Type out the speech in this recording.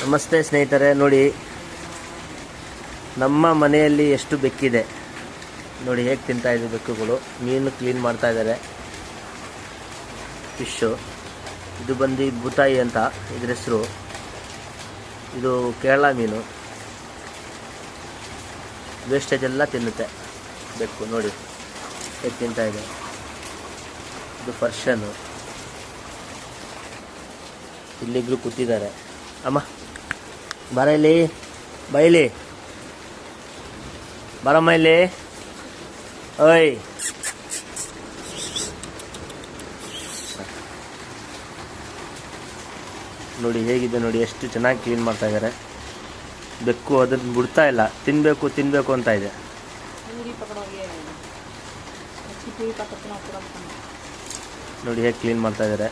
ನಮಸ್ತೆ ಸ್ನೇಹಿತರೆ, ನೋಡಿ ನಮ್ಮ ಮನೆಯಲ್ಲಿ ಎಷ್ಟು ಬೆಕ್ಕಿದೆ ನೋಡಿ, ಹೇಗೆ ತಿಂತಾ ಇದೆ ಬೆಕ್ಕುಗಳು. ಮೀನು ಕ್ಲೀನ್ ಮಾಡ್ತಾ ಇದ್ದಾರೆ. ಫಿಶ್ಶು ಇದು ಬಂದು ಬುತಾಯಿ ಅಂತ ಇದ್ರ ಹೆಸರು. ಇದು ಕೇರಳ ಮೀನು. ವೇಸ್ಟೇಜ್ ಎಲ್ಲ ತಿನ್ನುತ್ತೆ ಬೆಕ್ಕು. ನೋಡಿ ಹೇಗೆ ತಿಂತಾ ಇದೆ. ಇದು ಪರ್ಷನ್ನು. ಇಲ್ಲಿಬ್ರು ಕೂತಿದ್ದಾರೆ. ಅಮ್ಮ ಬರ ಇಲ್ಲಿ, ಬೈಲಿ ಬರಮ್ಮ ಇಲ್ಲಿ. ಓಯ್ ನೋಡಿ ಹೇಗಿದೆ ನೋಡಿ, ಎಷ್ಟು ಚೆನ್ನಾಗಿ ಕ್ಲೀನ್ ಮಾಡ್ತಾ ಇದ್ದಾರೆ. ಬೆಕ್ಕು ಅದನ್ನು ಬಿಡ್ತಾ ಇಲ್ಲ, ತಿನ್ನಬೇಕು ತಿನ್ನಬೇಕು ಅಂತ ಇದೆ. ನೋಡಿ ಹೇಗೆ ಕ್ಲೀನ್ ಮಾಡ್ತಾ ಇದ್ದಾರೆ.